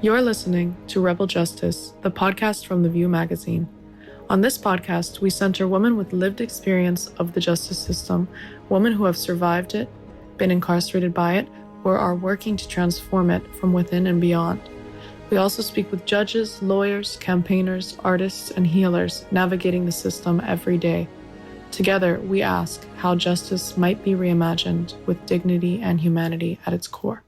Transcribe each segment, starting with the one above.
You're listening to Rebel Justice, the podcast from The View magazine. On this podcast, we center women with lived experience of the justice system, women who have survived it, been incarcerated by it, or are working to transform it from within and beyond. We also speak with judges, lawyers, campaigners, artists, and healers navigating the system every day. Together, we ask how justice might be reimagined with dignity and humanity at its core.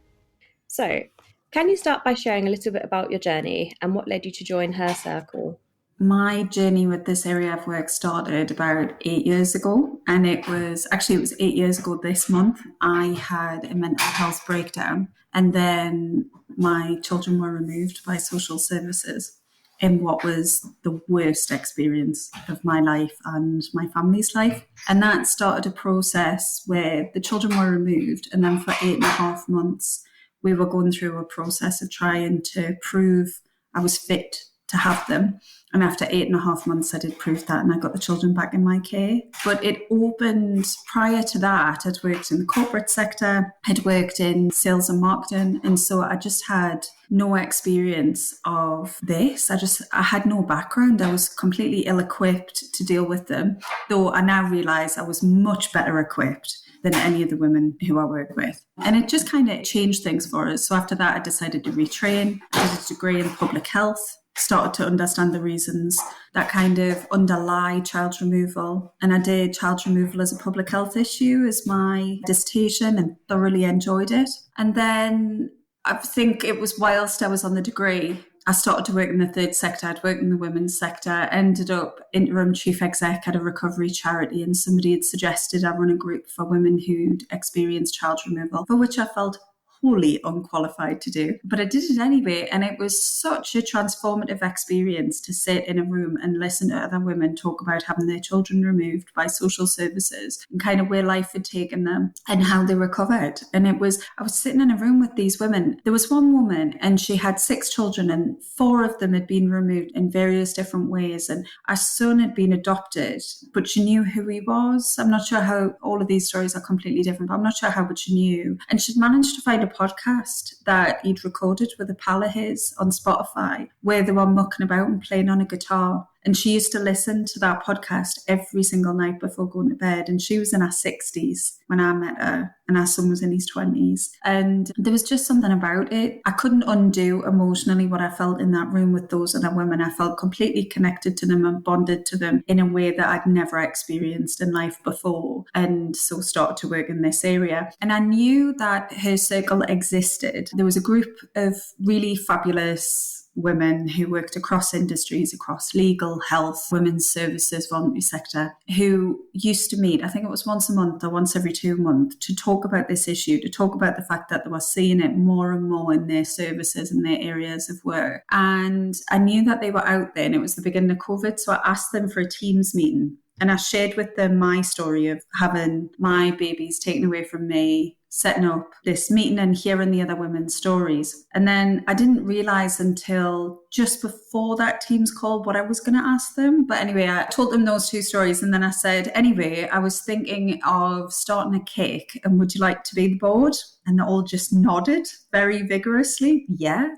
So, can you start by sharing a little bit about your journey and what led you to join Her Circle? My journey with this area of work started about 8 years ago, and it was 8 years ago this month. I had a mental health breakdown, and then my children were removed by social services in what was the worst experience of my life and my family's life. And that started a process where the children were removed, and then for 8.5 months, we were going through a process of trying to prove I was fit to have them. And after 8.5 months, I did prove that, and I got the children back in my care. But it opened, prior to that, I'd worked in the corporate sector, I'd worked in sales and marketing. And so I just had no experience of this. I had no background. I was completely ill-equipped to deal with them, though I now realise I was much better equipped than any of the women who I work with. And it just kind of changed things for us. So after that, I decided to retrain. I did a degree in public health, started to understand the reasons that kind of underlie child removal. And I did child removal as a public health issue as my dissertation and thoroughly enjoyed it. And then I think it was whilst I was on the degree, I started to work in the third sector. I'd worked in the women's sector, ended up interim chief exec at a recovery charity, and somebody had suggested I run a group for women who'd experienced child removal, for which I felt wholly unqualified to do. But I did it anyway, and it was such a transformative experience to sit in a room and listen to other women talk about having their children removed by social services and kind of where life had taken them and how they recovered. And I was sitting in a room with these women. There was one woman, and she had 6 children, and 4 of them had been removed in various different ways. And our son had been adopted, but she knew who he was. I'm not sure how, all of these stories are completely different, but I'm not sure how, but she knew. And she'd managed to find a podcast that he'd recorded with a pal of his on Spotify where they were mucking about and playing on a guitar. And she used to listen to that podcast every single night before going to bed. And she was in her 60s when I met her, and our son was in his 20s. And there was just something about it. I couldn't undo emotionally what I felt in that room with those other women. I felt completely connected to them and bonded to them in a way that I'd never experienced in life before. And so started to work in this area. And I knew that Her Circle existed. There was a group of really fabulous women who worked across industries, across legal, health, women's services, voluntary sector, who used to meet, I think it was once a month or once every 2 months, to talk about this issue, to talk about the fact that they were seeing it more and more in their services and their areas of work. And I knew that they were out there, and it was the beginning of COVID, so I asked them for a Teams meeting. And I shared with them my story of having my babies taken away from me, setting up this meeting and hearing the other women's stories. And then I didn't realise until just before that Teams call what I was going to ask them. But anyway, I told them those 2 stories, and then I said, anyway, I was thinking of starting a cake, and would you like to be the board? And they all just nodded very vigorously. Yeah.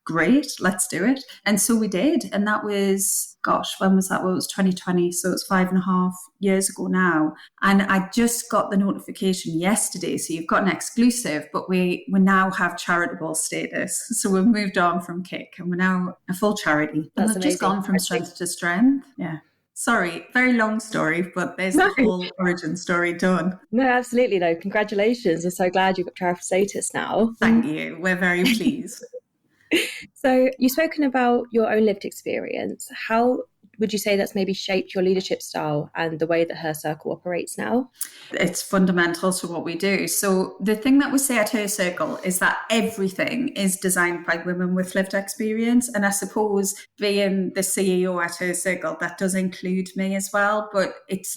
Great, let's do it. And so we did. And that was, when was that? Well, it was 2020. So it's 5.5 years ago now. And I just got the notification yesterday. So you've got an exclusive, but we now have charitable status. So we've moved on from KIC, and we're now a full charity. That's and we've just gone from strength to strength. Yeah. Sorry, very long story, but there's the whole origin story done. No, absolutely no. Congratulations. I'm so glad you've got charitable status now. Thank you. We're very pleased. So you've spoken about your own lived experience. How would you say that's maybe shaped your leadership style and the way that Her Circle operates now? It's fundamental to what we do. So the thing that we say at Her Circle is that everything is designed by women with lived experience. And I suppose being the CEO at Her Circle, that does include me as well, but it's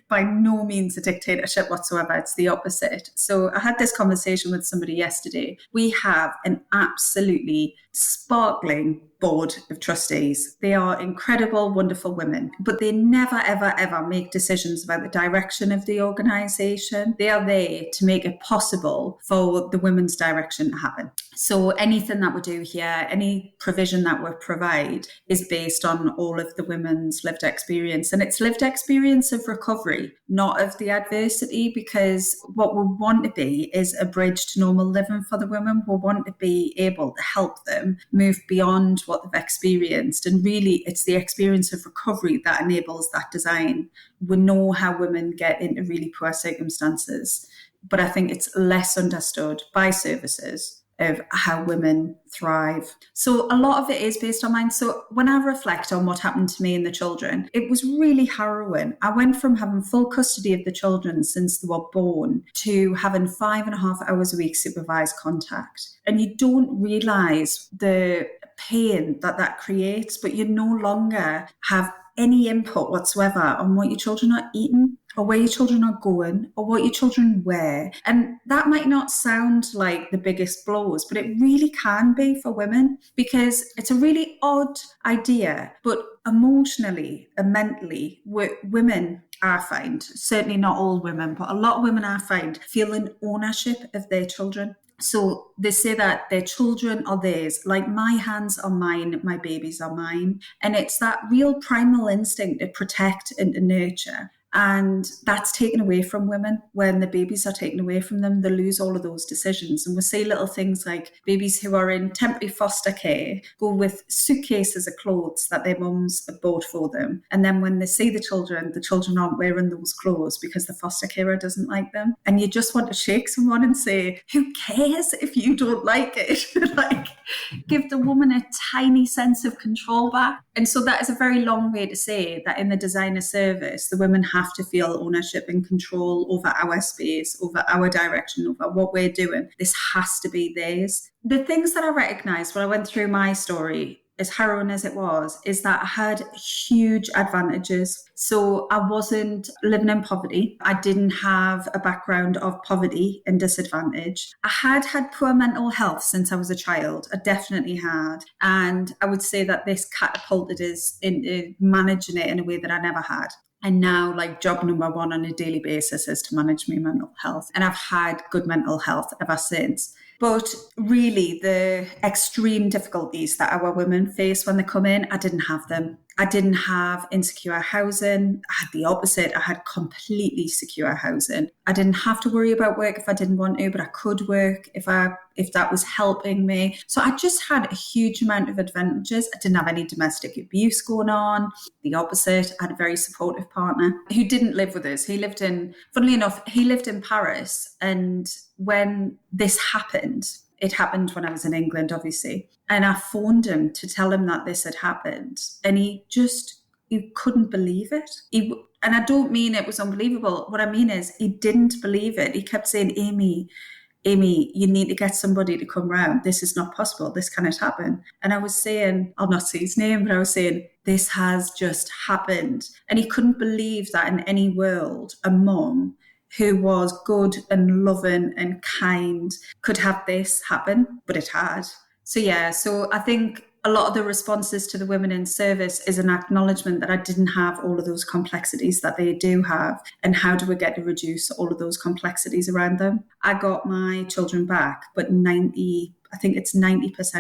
by no means a dictatorship whatsoever. It's the opposite. So I had this conversation with somebody yesterday. We have an absolutely sparkling board of trustees. They are incredible, wonderful women, but they never, ever, ever make decisions about the direction of the organisation. They are there to make it possible for the women's direction to happen. So anything that we do here, any provision that we provide is based on all of the women's lived experience. And it's lived experience of recovery, not of the adversity, because what we want to be is a bridge to normal living for the women. We want to be able to help them move beyond what they've experienced. And really, it's the experience of recovery that enables that design. We know how women get into really poor circumstances, but I think it's less understood by services of how women thrive. So a lot of it is based on mine. So when I reflect on what happened to me and the children, it was really harrowing. I went from having full custody of the children since they were born to having 5.5 hours a week supervised contact. And you don't realise the pain that creates, but you no longer have any input whatsoever on what your children are eating, or where your children are going, or what your children wear. And that might not sound like the biggest blows, but it really can be for women, because it's a really odd idea, but emotionally and mentally, women, I find, certainly not all women, but a lot of women I find feel an ownership of their children. So they say that their children are theirs, like my hands are mine, my babies are mine. And it's that real primal instinct to protect and to nurture. And that's taken away from women. When the babies are taken away from them, they lose all of those decisions. And we see little things like babies who are in temporary foster care go with suitcases of clothes that their mums have bought for them. And then when they see the children aren't wearing those clothes because the foster carer doesn't like them. And you just want to shake someone and say, who cares if you don't like it? Like, give the woman a tiny sense of control back. And so that is a very long way to say that in the designer service, the women have to feel ownership and control over our space, over our direction, over what we're doing. This has to be theirs. The things that I recognised when I went through my story, as harrowing as it was, is that I had huge advantages. So I wasn't living in poverty. I didn't have a background of poverty and disadvantage. I had poor mental health since I was a child. I definitely had. And I would say that this catapulted us into managing it in a way that I never had. And now, like, job number one on a daily basis is to manage my mental health. And I've had good mental health ever since. But really, the extreme difficulties that our women face when they come in, I didn't have them. I didn't have insecure housing. I had the opposite. I had completely secure housing. I didn't have to worry about work if I didn't want to, but I could work if that was helping me. So I just had a huge amount of advantages. I didn't have any domestic abuse going on. The opposite. I had a very supportive partner who didn't live with us. Funnily enough, he lived in Paris. And when this happened, it happened when I was in England, obviously. And I phoned him to tell him that this had happened. And he couldn't believe it. And I don't mean it was unbelievable. What I mean is he didn't believe it. He kept saying, Amy, you need to get somebody to come round. This is not possible. This cannot happen. And I was saying, I'll not say his name, but I was saying, this has just happened. And he couldn't believe that in any world, a mum who was good and loving and kind could have this happen, but it had. So I think a lot of the responses to the women in service is an acknowledgement that I didn't have all of those complexities that they do have, and how do we get to reduce all of those complexities around them. I got my children back, but 90%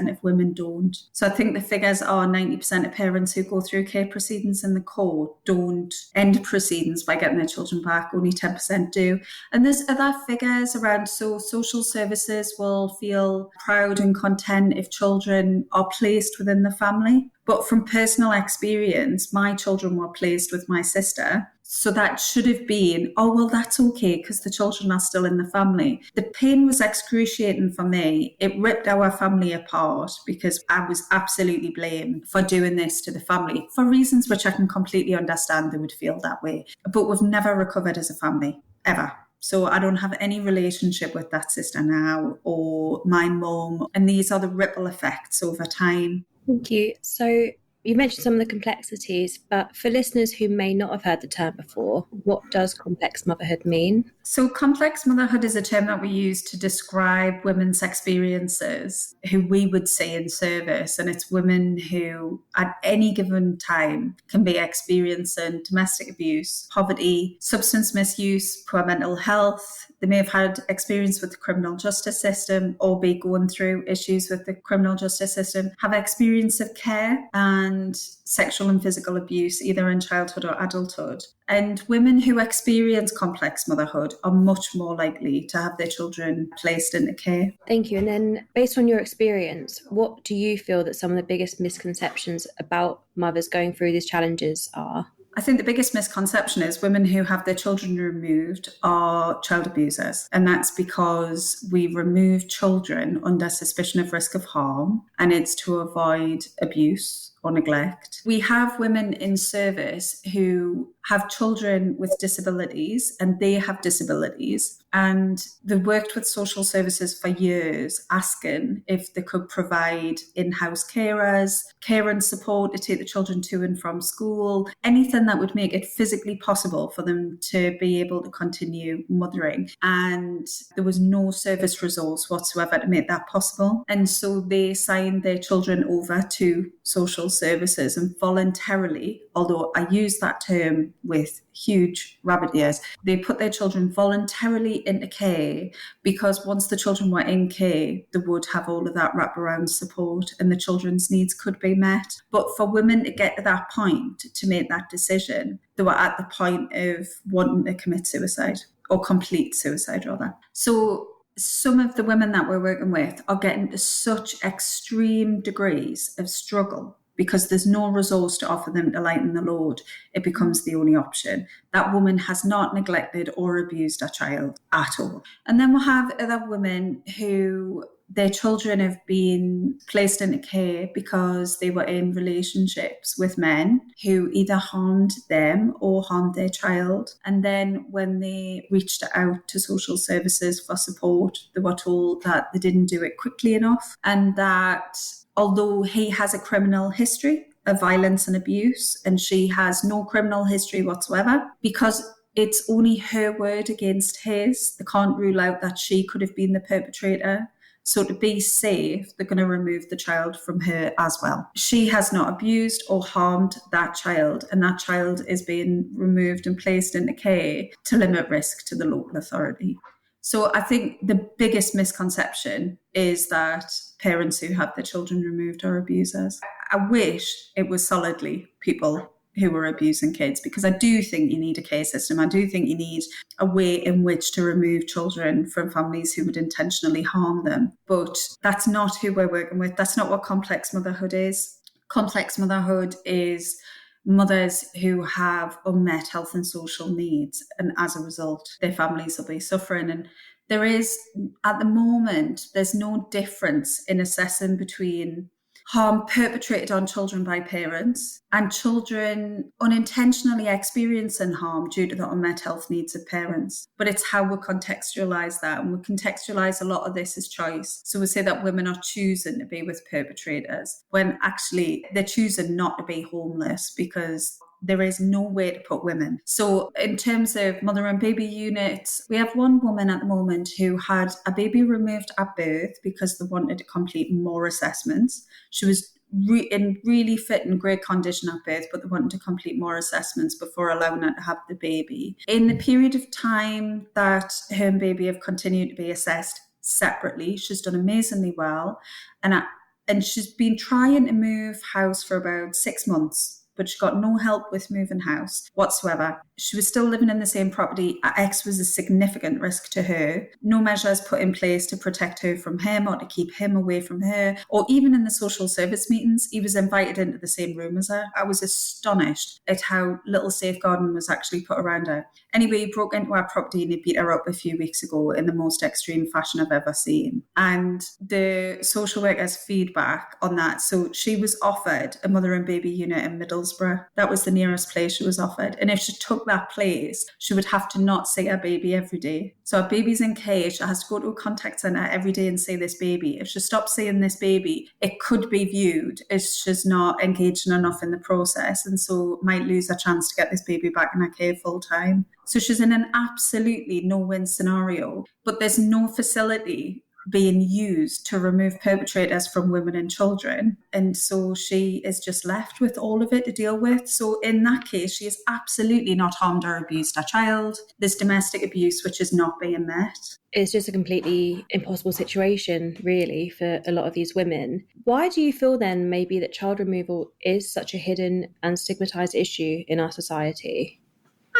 of women don't. So I think the figures are 90% of parents who go through care proceedings in the court don't end proceedings by getting their children back. Only 10% do. And there's other figures around, so social services will feel proud and content if children are placed within the family. But from personal experience, my children were placed with my sister. So that should have been, oh, well, that's okay because the children are still in the family. The pain was excruciating for me. It ripped our family apart because I was absolutely blamed for doing this to the family for reasons which I can completely understand they would feel that way. But we've never recovered as a family, ever. So I don't have any relationship with that sister now or my mum. And these are the ripple effects over time. Thank you. So You mentioned some of the complexities, but for listeners who may not have heard the term before, what does complex motherhood mean? So, complex motherhood is a term that we use to describe women's experiences who we would see in service. And it's women who, at any given time, can be experiencing domestic abuse, poverty, substance misuse, poor mental health. They may have had experience with the criminal justice system or be going through issues with the criminal justice system, have experience of care and sexual and physical abuse, either in childhood or adulthood. And women who experience complex motherhood are much more likely to have their children placed into care. Thank you. And then, based on your experience, what do you feel that some of the biggest misconceptions about mothers going through these challenges are? I think the biggest misconception is women who have their children removed are child abusers. And that's because we remove children under suspicion of risk of harm, and it's to avoid abuse or neglect. We have women in service who have children with disabilities, and they have disabilities. And they've worked with social services for years, asking if they could provide in-house carers, care and support to take the children to and from school, anything that would make it physically possible for them to be able to continue mothering. And there was no service resource whatsoever to make that possible. And so they signed their children over to social services and voluntarily, although I use that term with huge rabbit ears, they put their children voluntarily into care, because once the children were in care, they would have all of that wraparound support and the children's needs could be met. But for women to get to that point, to make that decision, they were at the point of wanting to commit suicide, or complete suicide rather. So some of the women that we're working with are getting to such extreme degrees of struggle because there's no resource to offer them to lighten the load. It becomes the only option. That woman has not neglected or abused a child at all. And then we'll have other women who their children have been placed into care because they were in relationships with men who either harmed them or harmed their child. And then when they reached out to social services for support, they were told that they didn't do it quickly enough, and that although he has a criminal history of violence and abuse and she has no criminal history whatsoever, because it's only her word against his, they can't rule out that she could have been the perpetrator. So to be safe, they're going to remove the child from her as well. She has not abused or harmed that child, and that child is being removed and placed into care to limit risk to the local authority. So I think the biggest misconception is that parents who have their children removed are abusers. I wish it was solidly people who were abusing kids, because I do think you need a care system. I do think you need a way in which to remove children from families who would intentionally harm them. But that's not who we're working with. That's not what complex motherhood is. Complex motherhood is mothers who have unmet health and social needs, and as a result, their families will be suffering. And there is, at the moment, there's no difference in assessing between harm perpetrated on children by parents and children unintentionally experiencing harm due to the unmet health needs of parents. But it's how we contextualise that, and we contextualise a lot of this as choice. So we say that women are choosing to be with perpetrators when actually they're choosing not to be homeless, because there is no way to put women. So in terms of mother and baby units, we have one woman at the moment who had a baby removed at birth because they wanted to complete more assessments. She was in really fit and great condition at birth, but they wanted to complete more assessments before allowing her to have the baby. In the period of time that her and baby have continued to be assessed separately, she's done amazingly well. And she's been trying to move house for about 6 months, but she got no help with moving house whatsoever. She was still living in the same property. Her ex was a significant risk to her. No measures put in place to protect her from him or to keep him away from her. Or even in the social service meetings, he was invited into the same room as her. I was astonished at how little safeguarding was actually put around her. Anyway, he broke into our property and he beat her up a few weeks ago in the most extreme fashion I've ever seen. And the social worker's feedback on that, so she was offered a mother and baby unit in Middlesbrough. That was the nearest place she was offered. And if she took that place, she would have to not see her baby every day. So her baby's in care, she has to go to a contact centre every day and see this baby. If she stops seeing this baby, it could be viewed as she's not engaging enough in the process, and so might lose a chance to get this baby back in her care full time. So she's in an absolutely no-win scenario, but there's no facility being used to remove perpetrators from women and children. And so she is just left with all of it to deal with. So in that case, she has absolutely not harmed or abused her child. There's domestic abuse, which is not being met. It's just a completely impossible situation, really, for a lot of these women. Why do you feel then maybe that child removal is such a hidden and stigmatised issue in our society?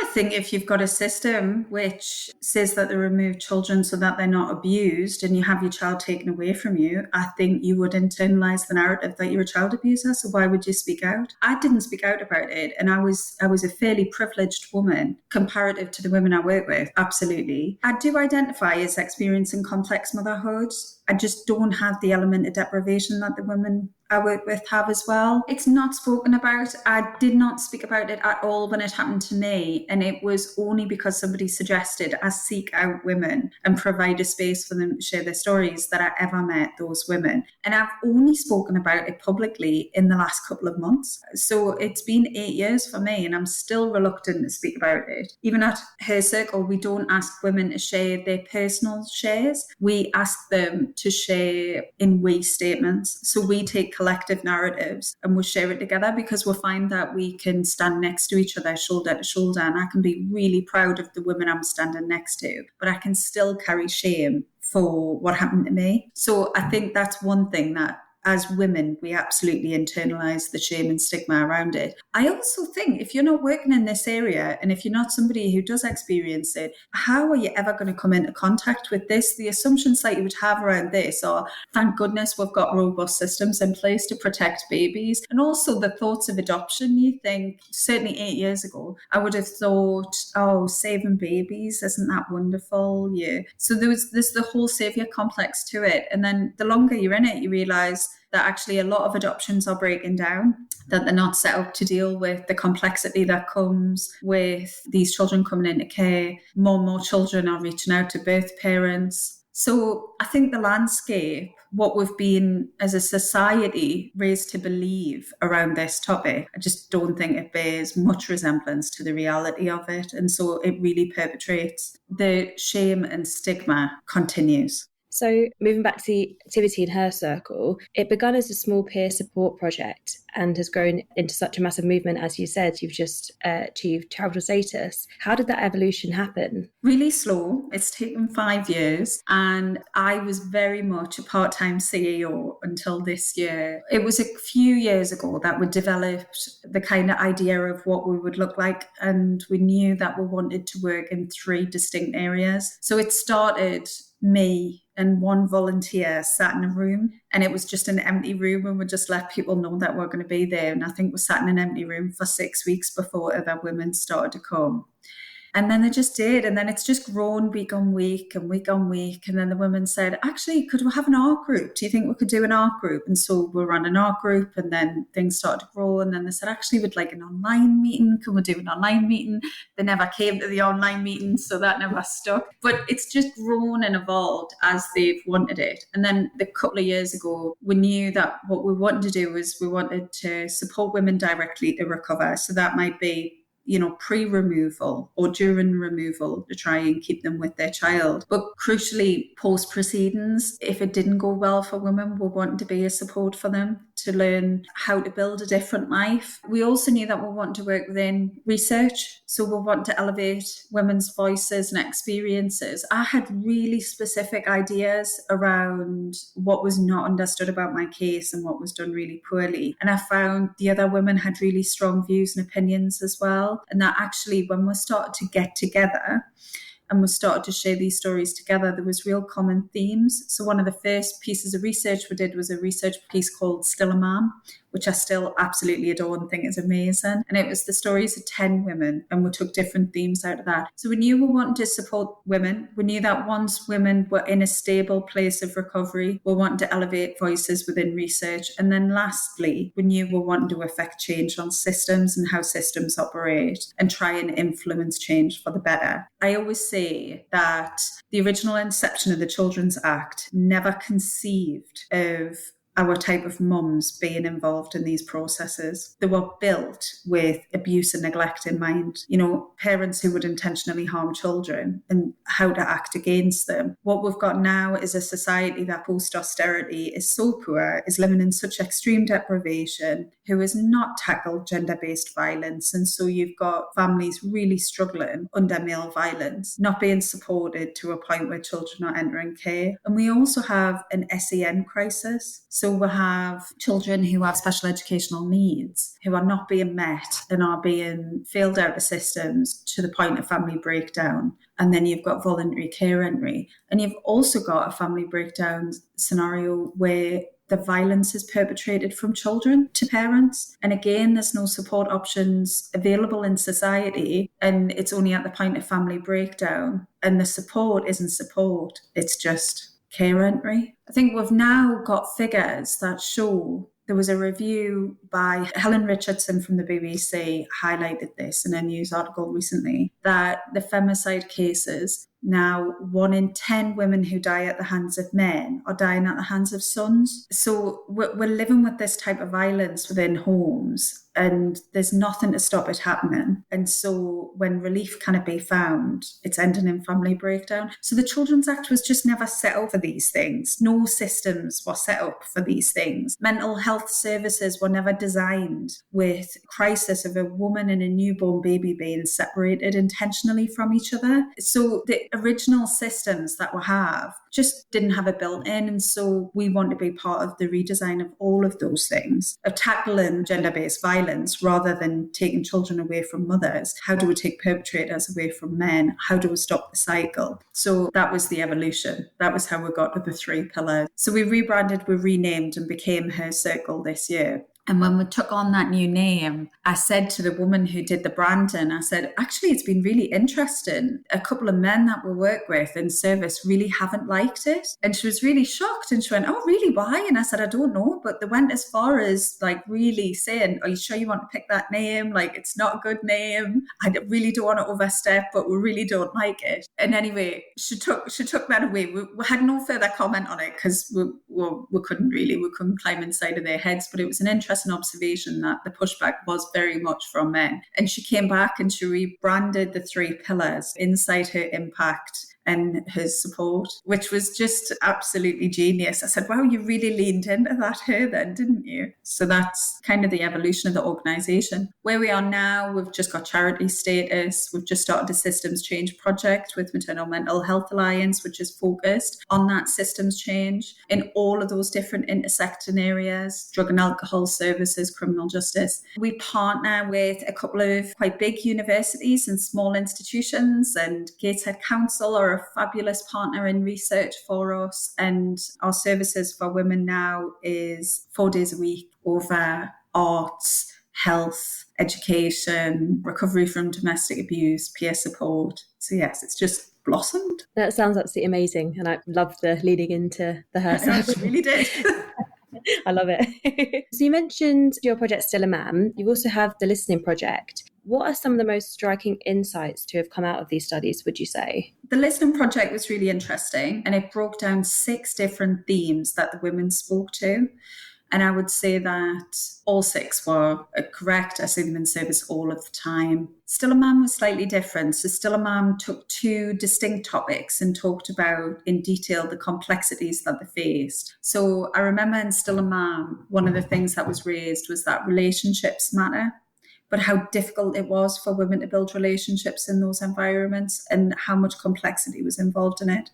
I think if you've got a system which says that they remove children so that they're not abused and you have your child taken away from you, I think you would internalise the narrative that you're a child abuser. So why would you speak out? I didn't speak out about it, and I was a fairly privileged woman comparative to the women I work with. Absolutely. I do identify as experiencing complex motherhood. I just don't have the element of deprivation that the women I work with have as well. It's not spoken about. I did not speak about it at all when it happened to me. And it was only because somebody suggested I seek out women and provide a space for them to share their stories that I ever met those women. And I've only spoken about it publicly in the last couple of months. So it's been 8 years for me and I'm still reluctant to speak about it. Even at Her Circle, we don't ask women to share their personal shares. We ask them to share in we statements. So we take collective narratives and we share it together because we find that we can stand next to each other shoulder to shoulder, and I can be really proud of the women I'm standing next to, but I can still carry shame for what happened to me. So I think that's one thing that as women, we absolutely internalise the shame and stigma around it. I also think if you're not working in this area and if you're not somebody who does experience it, how are you ever going to come into contact with this? The assumptions that you would have around this are, thank goodness we've got robust systems in place to protect babies. And also the thoughts of adoption. You think, certainly 8 years ago, I would have thought, oh, saving babies, isn't that wonderful? Yeah. So there's the whole saviour complex to it. And then the longer you're in it, you realise that actually a lot of adoptions are breaking down, that they're not set up to deal with the complexity that comes with these children coming into care. More and more children are reaching out to birth parents. So I think the landscape, what we've been as a society raised to believe around this topic, I just don't think it bears much resemblance to the reality of it. And so it really perpetrates. The shame and stigma continues. So moving back to the activity in Her Circle, it began as a small peer support project and has grown into such a massive movement. As you said, you've just achieved charitable status. How did that evolution happen? Really slow. It's taken 5 years and I was very much a part-time CEO until this year. It was a few years ago that we developed the kind of idea of what we would look like, and we knew that we wanted to work in 3 distinct areas. So it started me and one volunteer sat in a room, and it was just an empty room, and we just let people know that we're going to be there. And I think we sat in an empty room for 6 weeks before other women started to come. And then they just did. And then it's just grown week on week and week on week. And then the women said, actually, could we have an art group? Do you think we could do an art group? And so we ran an art group, and then things started to grow. And then they said, actually, we'd like an online meeting. Can we do an online meeting? They never came to the online meeting, so that never stuck. But it's just grown and evolved as they've wanted it. And then a couple of years ago, we knew that what we wanted to do was we wanted to support women directly to recover. So that might be pre-removal or during removal to try and keep them with their child. But crucially, post-proceedings, if it didn't go well for women, we wanted to be a support for them to learn how to build a different life. We also knew that we wanted to work within research. So we want to elevate women's voices and experiences. I had really specific ideas around what was not understood about my case and what was done really poorly. And I found the other women had really strong views and opinions as well. And that actually, when we started to get together and we started to share these stories together, there was real common themes. So one of the first pieces of research we did was a research piece called Still a Man, which I still absolutely adore and think is amazing. And it was the stories of 10 women, and we took different themes out of that. So we knew we wanted to support women. We knew that once women were in a stable place of recovery, we wanted to elevate voices within research. And then lastly, we knew we wanted to affect change on systems and how systems operate and try and influence change for the better. I always say that the original inception of the Children's Act never conceived of our type of mums being involved in these processes. They were built with abuse and neglect in mind. You know, parents who would intentionally harm children and how to act against them. What we've got now is a society that post-austerity is so poor, is living in such extreme deprivation, who has not tackled gender-based violence. And so you've got families really struggling under male violence, not being supported to a point where children are entering care. And we also have an SEN crisis. So we have children who have special educational needs who are not being met and are being failed out of systems to the point of family breakdown. And then you've got voluntary care entry. And you've also got a family breakdown scenario where the violence is perpetrated from children to parents. And again, there's no support options available in society. And it's only at the point of family breakdown. And the support isn't support. It's just care entry. I think we've now got figures that show, there was a review by Helen Richardson from the BBC highlighted this in a news article recently, that the femicide cases, now 1 in 10 women who die at the hands of men are dying at the hands of sons. So we're living with this type of violence within homes, and there's nothing to stop it happening. And so when relief cannot be found, it's ending in family breakdown. So the Children's Act was just never set up for these things. No systems were set up for these things. Mental health services were never designed with crisis of a woman and a newborn baby being separated intentionally from each other. So the original systems that we have just didn't have it built in. And so we want to be part of the redesign of all of those things, of tackling gender-based violence rather than taking children away from mothers. How do we take perpetrators away from men? How do we stop the cycle? So that was the evolution. That was how we got to the 3 pillars. So we rebranded, we renamed and became Her Circle this year. And when we took on that new name, I said to the woman who did the branding, I said, actually, it's been really interesting. A couple of men that we work with in service really haven't liked it. And she was really shocked. And she went, oh, really? Why? And I said, I don't know. But they went as far as like really saying, are you sure you want to pick that name? Like, it's not a good name. I really don't want to overstep, but we really don't like it. And anyway, she took that away. We had no further comment on it because we couldn't climb inside of their heads. But it was an interesting observation that the pushback was very much from men. And she came back and she rebranded the 3 pillars: insight, her impact, and his support, which was just absolutely genius. I said, wow, you really leaned into that her then, didn't you? So that's kind of the evolution of the organisation. Where we are now, we've just got charity status. We've just started a systems change project with Maternal Mental Health Alliance, which is focused on that systems change in all of those different intersecting areas: drug and alcohol services, criminal justice. We partner with a couple of quite big universities and small institutions, and Gateshead Council are a fabulous partner in research for us. And our services for women now is 4 days a week over arts, health, education, recovery from domestic abuse, peer support. So yes, it's just blossomed. That sounds absolutely amazing. And I love the leading into the Her Circle. I really did. I love it. So you mentioned your project Still a Man. You also have the Listening Project. What are some of the most striking insights to have come out of these studies, would you say? The Listening Project was really interesting, and it broke down 6 different themes that the women spoke to. And I would say that all 6 were correct. I see them in service all of the time. Still a Man was slightly different. So Still a Man took 2 distinct topics and talked about in detail the complexities that they faced. So I remember in Still a Man, one of the things that was raised was that relationships matter, but how difficult it was for women to build relationships in those environments and how much complexity was involved in it.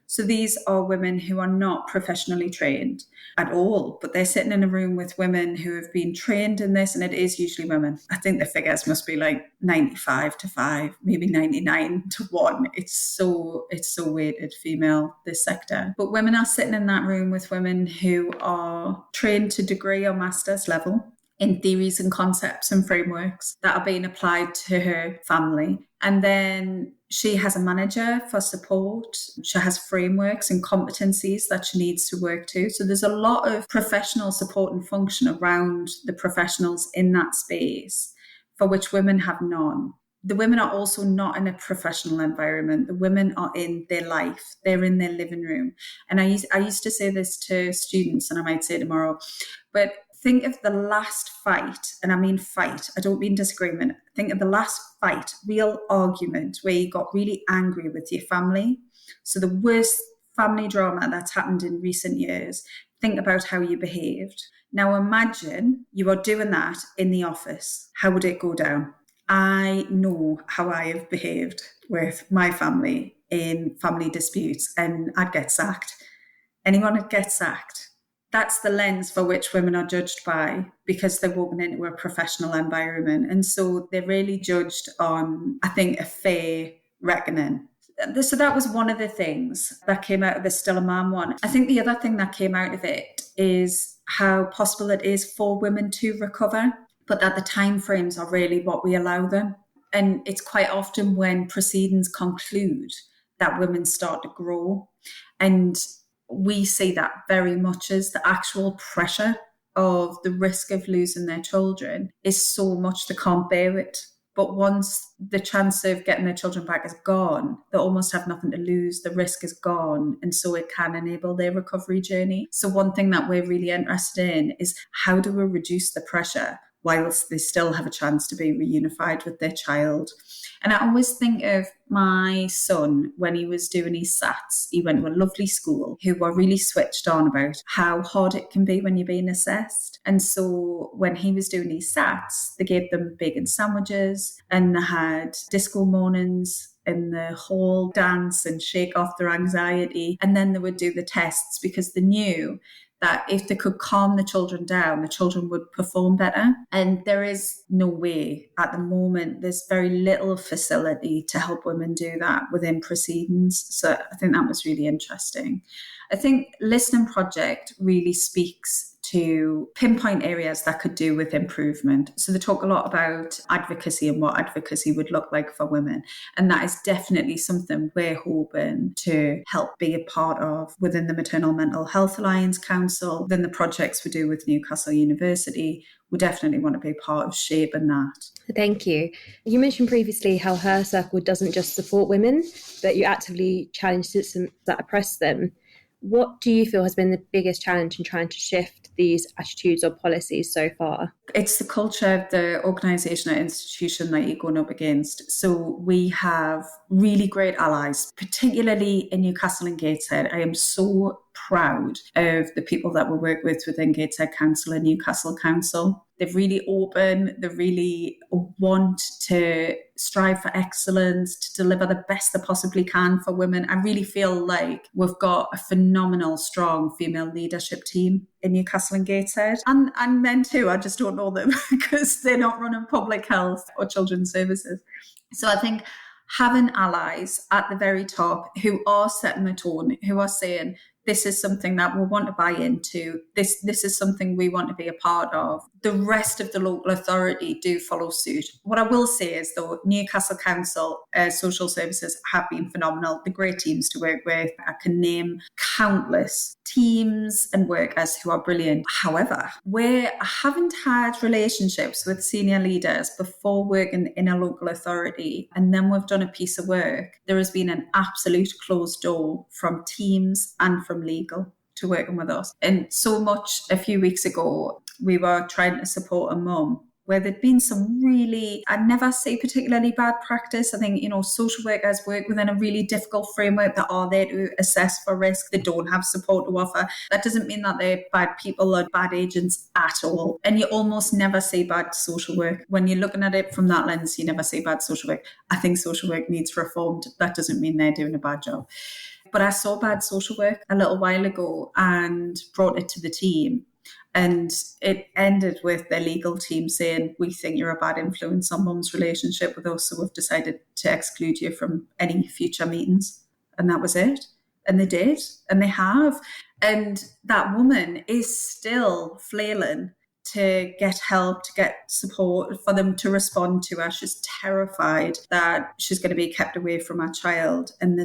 So these are women who are not professionally trained at all, but they're sitting in a room with women who have been trained in this, and it is usually women. I think the figures must be like 95-5, maybe 99-1. It's so weighted female, this sector. But women are sitting in that room with women who are trained to degree or master's level in theories and concepts and frameworks that are being applied to her family. And then she has a manager for support. She has frameworks and competencies that she needs to work to. So there's a lot of professional support and function around the professionals in that space for which women have none. The women are also not in a professional environment. The women are in their life. They're in their living room. And I used to say this to students, and I might say tomorrow, but think of the last fight, and I mean fight, I don't mean disagreement. Think of the last fight, real argument where you got really angry with your family. So the worst family drama that's happened in recent years, think about how you behaved. Now imagine you are doing that in the office. How would it go down? I know how I have behaved with my family in family disputes, and I'd get sacked. Anyone would get sacked. That's the lens for which women are judged by, because they're walking into a professional environment. And so they're really judged on, I think, a fair reckoning. So that was one of the things that came out of the Still a Mom one. I think the other thing that came out of it is how possible it is for women to recover, but that the timeframes are really what we allow them. And it's quite often when proceedings conclude that women start to grow. And we see that very much as the actual pressure of the risk of losing their children is so much they can't bear it. But once the chance of getting their children back is gone, they almost have nothing to lose. The risk is gone. And so it can enable their recovery journey. So one thing that we're really interested in is how do we reduce the pressure whilst they still have a chance to be reunified with their child? And I always think of my son when he was doing his SATs. He went to a lovely school who were really switched on about how hard it can be when you're being assessed. And so when he was doing his SATs, they gave them bacon sandwiches and they had disco mornings in the hall, dance and shake off their anxiety. And then they would do the tests because they knew that if they could calm the children down, the children would perform better. And there is no way at the moment, there's very little facility to help women do that within proceedings. So I think that was really interesting. I think Listening Project really speaks to pinpoint areas that could do with improvement. So they talk a lot about advocacy and what advocacy would look like for women. And that is definitely something we're hoping to help be a part of within the Maternal Mental Health Alliance Council, then the projects we do with Newcastle University. We definitely want to be part of shaping that. Thank you. You mentioned previously how Her Circle doesn't just support women, but you actively challenge systems that oppress them. What do you feel has been the biggest challenge in trying to shift these attitudes or policies so far? It's the culture of the organisation or institution that you're going up against. So we have really great allies, particularly in Newcastle and Gateshead. I am so proud of the people that we work with within Gateshead Council and Newcastle Council. They're really open. They really want to strive for excellence, to deliver the best they possibly can for women. I really feel like we've got a phenomenal, strong female leadership team in Newcastle and Gateshead. And men too. I just don't know them because they're not running public health or children's services. So I think having allies at the very top who are setting the tone, who are saying, this is something that we want to buy into. This is something we want to be a part of. The rest of the local authority do follow suit. What I will say is, though, Newcastle Council social services have been phenomenal. The great teams to work with. I can name countless teams and workers who are brilliant. However, where I haven't had relationships with senior leaders before working in a local authority, and then we've done a piece of work, there has been an absolute closed door from teams and from legal to working with us. And so much a few weeks ago, we were trying to support a mum where there'd been some really, I never say particularly bad practice. I think, social workers work within a really difficult framework that are there to assess for risk. They don't have support to offer. That doesn't mean that they're bad people or bad agents at all. And you almost never see bad social work. When you're looking at it from that lens, you never see bad social work. I think social work needs reformed. That doesn't mean they're doing a bad job. But I saw bad social work a little while ago and brought it to the team. And it ended with their legal team saying, we think you're a bad influence on mum's relationship with us, so we've decided to exclude you from any future meetings. And that was it. And they did, and they have. And that woman is still flailing to get help, to get support, for them to respond to her. She's terrified that she's going to be kept away from her child. And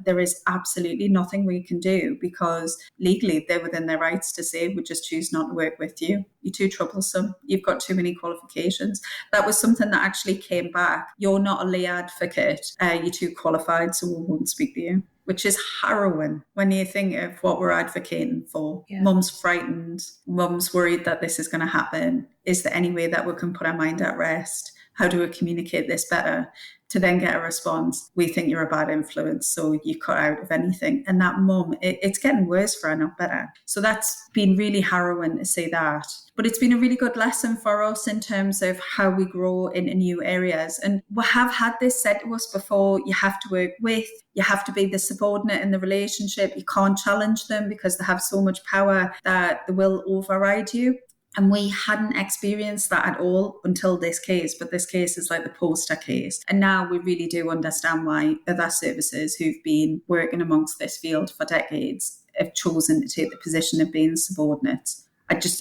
there is absolutely nothing we can do, because legally they're within their rights to say, we just choose not to work with you. You're too troublesome. You've got too many qualifications. That was something that actually came back. You're not a lay advocate. You're too qualified, so we won't speak to you. Which is harrowing when you think of what we're advocating for. Yeah. Mum's frightened. Mum's worried that this is going to happen. Is there any way that we can put our mind at rest? How do we communicate this better? To then get a response, we think you're a bad influence, so you cut out of anything. And that mum, it's getting worse for her, not better. So that's been really harrowing to see that. But it's been a really good lesson for us in terms of how we grow into new areas. And we have had this said to us before: you have to work with, you have to be the subordinate in the relationship. You can't challenge them because they have so much power that they will override you. And we hadn't experienced that at all until this case. But this case is like the poster case. And now we really do understand why other services who've been working amongst this field for decades have chosen to take the position of being subordinates.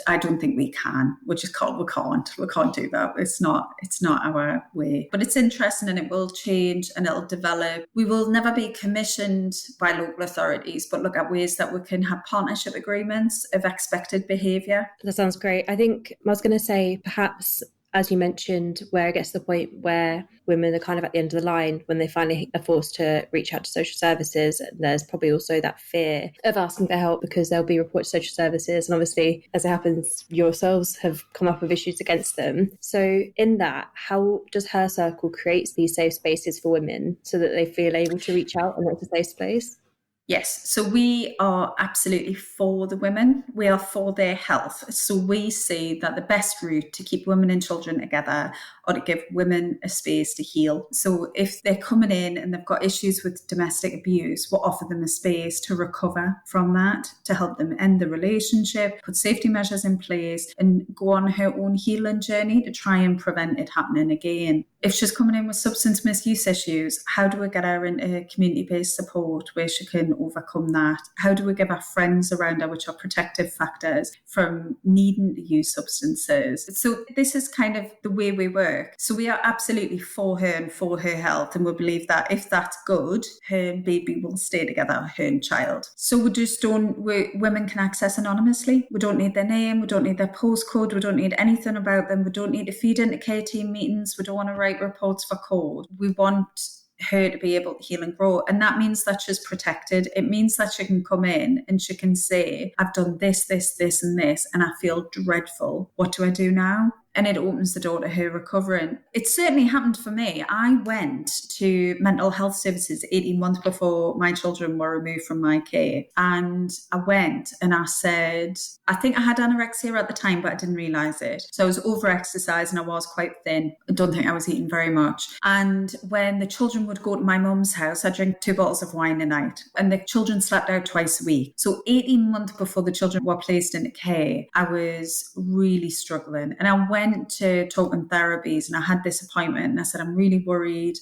I don't think we can. We can't do that. It's not our way. But it's interesting, and it will change and it'll develop. We will never be commissioned by local authorities, but look at ways that we can have partnership agreements of expected behaviour. That sounds great. I think I was going to say, perhaps, as you mentioned, where it gets to the point where women are kind of at the end of the line when they finally are forced to reach out to social services. There's probably also that fear of asking for help because they'll be reported to social services. And obviously, as it happens, yourselves have come up with issues against them. So in that, how does Her Circle create these safe spaces for women so that they feel able to reach out and it's a safe space? Yes, so we are absolutely for the women. We are for their health. So we see that the best route to keep women and children together or to give women a space to heal. So if they're coming in and they've got issues with domestic abuse, we'll offer them a space to recover from that, to help them end the relationship, put safety measures in place, and go on her own healing journey to try and prevent it happening again. If she's coming in with substance misuse issues, how do we get her into community-based support where she can overcome that? How do we give her friends around her, which are protective factors from needing to use substances? So this is kind of the way we work. So we are absolutely for her and for her health, and we believe that if that's good, her and baby will stay together, her and child. So women can access anonymously. We don't need their name, we don't need their postcode, we don't need anything about them, we don't need to feed into care team meetings, we don't want to write reports for court. We want her to be able to heal and grow. And that means that she's protected. It means that she can come in and she can say, I've done this, this, this, and this, and I feel dreadful. What do I do now? And it opens the door to her recovering. It certainly happened for me. I went to mental health services 18 months before my children were removed from my care. And I went and I said, I think I had anorexia at the time, but I didn't realise it. So I was over-exercised and I was quite thin. I don't think I was eating very much. And when the children would go to my mum's house, I drank 2 bottles of wine a night. And the children slept out twice a week. So 18 months before the children were placed into care, I was really struggling. And I went to talking therapies and I had this appointment and I said, I'm really worried.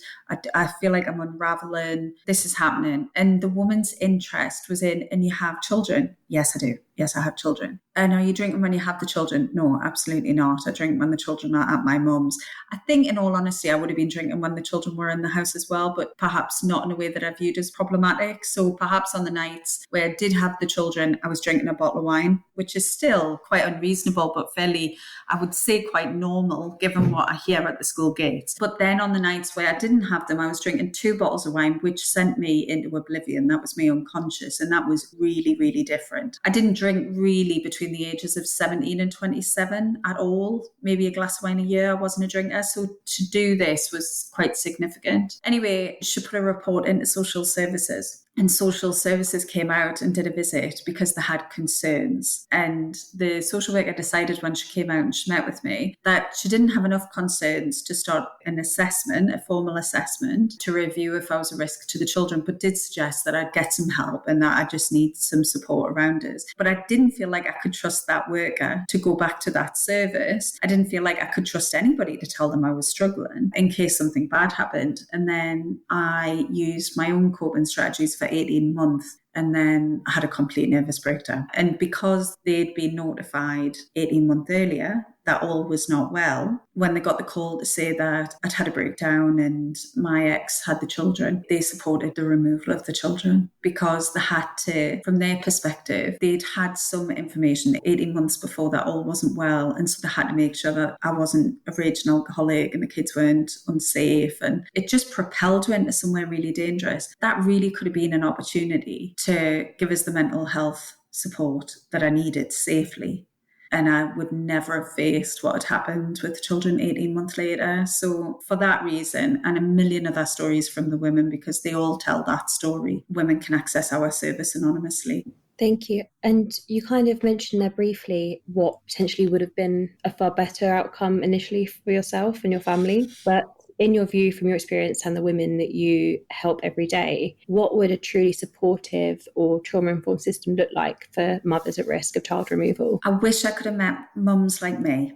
I feel like I'm unraveling. This is happening. And the woman's interest was in, and you have children? Yes, I do. Yes, I have children. And are you drinking when you have the children? No, absolutely not. I drink when the children are at my mum's. I think in all honesty, I would have been drinking when the children were in the house as well, but perhaps not in a way that I viewed as problematic. So perhaps on the nights where I did have the children, I was drinking a bottle of wine, which is still quite unreasonable, but fairly, I would say, quite normal given what I hear at the school gates. But then on the nights where I didn't have them, I was drinking 2 bottles of wine, which sent me into oblivion. That was me unconscious. And that was really, really different. I didn't drink really between the ages of 17 and 27 at all. Maybe a glass of wine a year. I wasn't a drinker. So to do this was quite significant. Anyway, she put a report into social services. And social services came out and did a visit because they had concerns. And the social worker decided when she came out and she met with me that she didn't have enough concerns to start an assessment, a formal assessment, to review if I was a risk to the children, but did suggest that I'd get some help and that I just need some support around us. But I didn't feel like I could trust that worker to go back to that service. I didn't feel like I could trust anybody to tell them I was struggling in case something bad happened. And then I used my own coping strategies for 18 months. And then I had a complete nervous breakdown. And because they'd been notified 18 months earlier that all was not well, when they got the call to say that I'd had a breakdown and my ex had the children, they supported the removal of the children because they had to, from their perspective, they'd had some information 18 months before that all wasn't well. And so they had to make sure that I wasn't a raging alcoholic and the kids weren't unsafe. And it just propelled her into somewhere really dangerous. That really could have been an opportunity to give us the mental health support that I needed safely. And I would never have faced what had happened with children 18 months later. So for that reason, and a million other stories from the women, because they all tell that story, women can access our service anonymously. Thank you. And you kind of mentioned there briefly what potentially would have been a far better outcome initially for yourself and your family. But in your view, from your experience and the women that you help every day, what would a truly supportive or trauma-informed system look like for mothers at risk of child removal? I wish I could have met mums like me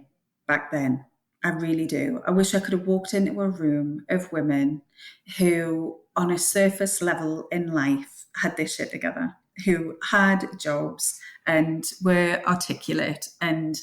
back then. I really do. I wish I could have walked into a room of women who, on a surface level in life, had their shit together, who had jobs and were articulate and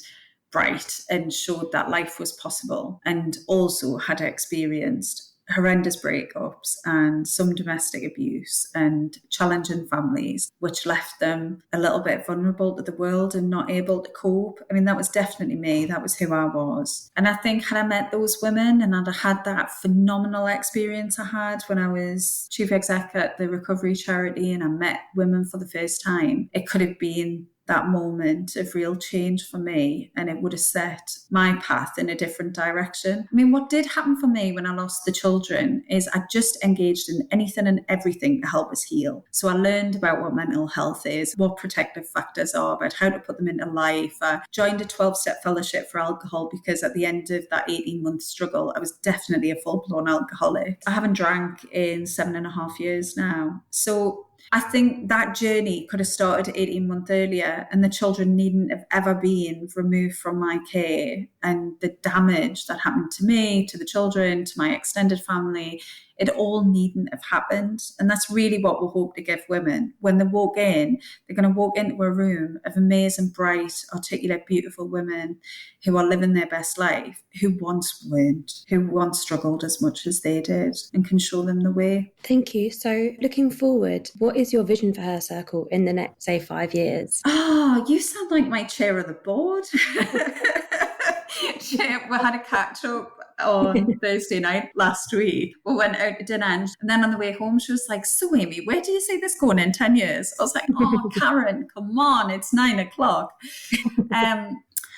bright and showed that life was possible, and also had experienced horrendous breakups and some domestic abuse and challenging families, which left them a little bit vulnerable to the world and not able to cope. I mean, that was definitely me. That was who I was. And I think had I met those women and I'd had that phenomenal experience I had when I was chief exec at the recovery charity and I met women for the first time, it could have been that moment of real change for me, and it would have set my path in a different direction. I mean, what did happen for me when I lost the children is I just engaged in anything and everything to help us heal. So I learned about what mental health is, what protective factors are, about how to put them into life. I joined a 12-step fellowship for alcohol because at the end of that 18-month struggle, I was definitely a full-blown alcoholic. I haven't drank in 7.5 years now. So I think that journey could have started 18 months earlier, and the children needn't have ever been removed from my care, and the damage that happened to me, to the children, to my extended family, it all needn't have happened. And that's really what we hope to give women. When they walk in, they're going to walk into a room of amazing, bright, articulate, beautiful women who are living their best life, who once weren't, who once struggled as much as they did, and can show them the way. Thank you. So looking forward, what is your vision for Her Circle in the next, say, 5 years? Oh, you sound like my chair of the board. We had a catch up on Thursday night last week. We went out to dinner, and then on the way home she was like, "So Amy, where do you see this going in 10 years?" I was like, "Oh, Karen, come on, it's 9:00.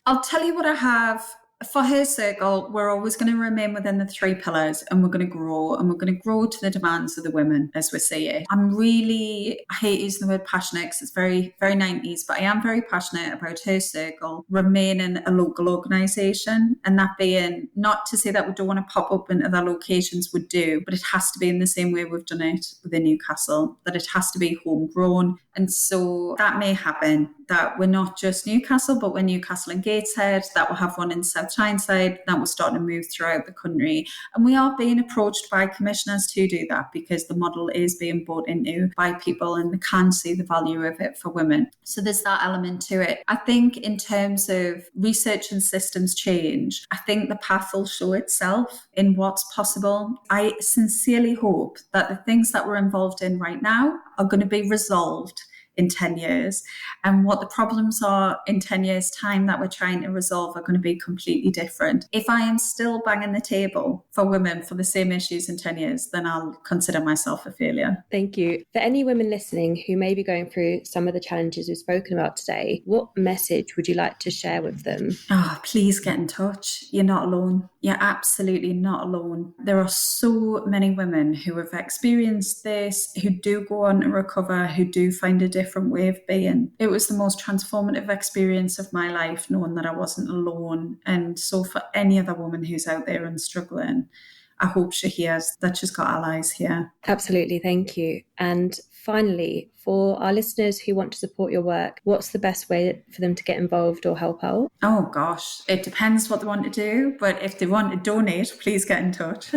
I'll tell you what I have. For Her Circle, we're always going to remain within the 3 pillars, and we're going to grow, and we're going to grow to the demands of the women as we see it. I hate using the word passionate because it's very, very 90s, but I am very passionate about Her Circle remaining a local organisation, and that being not to say that we don't want to pop up in other locations, we do, but it has to be in the same way we've done it within Newcastle, that it has to be homegrown. And so that may happen, that we're not just Newcastle, but we're Newcastle and Gateshead, that we'll have one in South Tyneside, that we're starting to move throughout the country. And we are being approached by commissioners to do that because the model is being bought into by people and they can see the value of it for women. So there's that element to it. I think in terms of research and systems change, I think the path will show itself in what's possible. I sincerely hope that the things that we're involved in right now are going to be resolved in 10 years. And what the problems are in 10 years' time that we're trying to resolve are going to be completely different. If I am still banging the table for women for the same issues in 10 years, then I'll consider myself a failure. Thank you. For any women listening who may be going through some of the challenges we've spoken about today, what message would you like to share with them? Oh, please get in touch. You're not alone. You're absolutely not alone. There are so many women who have experienced this, who do go on to recover, who do find a different way of being. It was the most transformative experience of my life, knowing that I wasn't alone. And so for any other woman who's out there and struggling, I hope she hears that she's got allies here. Absolutely, thank you. And finally, for our listeners who want to support your work, what's the best way for them to get involved or help out? Oh gosh, it depends what they want to do, but if they want to donate, please get in touch.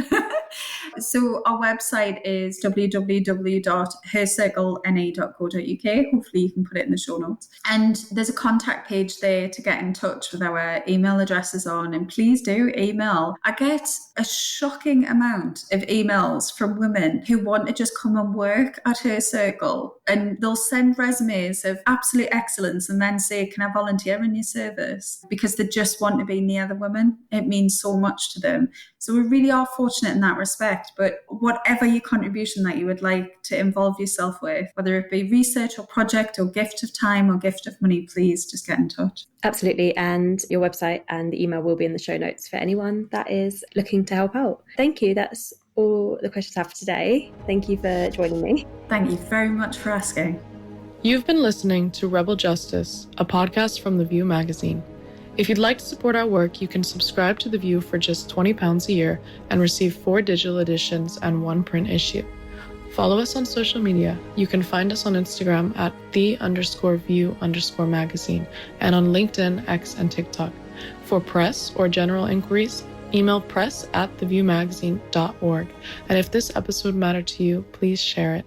So our website is www.hercirclena.co.uk. Hopefully you can put it in the show notes. And there's a contact page there to get in touch with our email addresses on. And please do email. I get a shocking amount of emails from women who want to just come and work at Her Circle. And they'll send resumes of absolute excellence and then say, can I volunteer in your service? Because they just want to be near the women. It means so much to them. So we really are fortunate in that respect. But whatever your contribution that you would like to involve yourself with, whether it be research or project or gift of time or gift of money, please just get in touch. Absolutely. And your website and the email will be in the show notes for anyone that is looking to help out. Thank you. That's all the questions I have for today. Thank you for joining me. Thank you very much for asking. You've been listening to Rebel Justice, a podcast from The View magazine. If you'd like to support our work, you can subscribe to The View for just £20 a year and receive 4 digital editions and 1 print issue. Follow us on social media. You can find us on Instagram at _view_magazine and on LinkedIn, X, and TikTok. For press or general inquiries, email press@theviewmagazine.org. And if this episode mattered to you, please share it.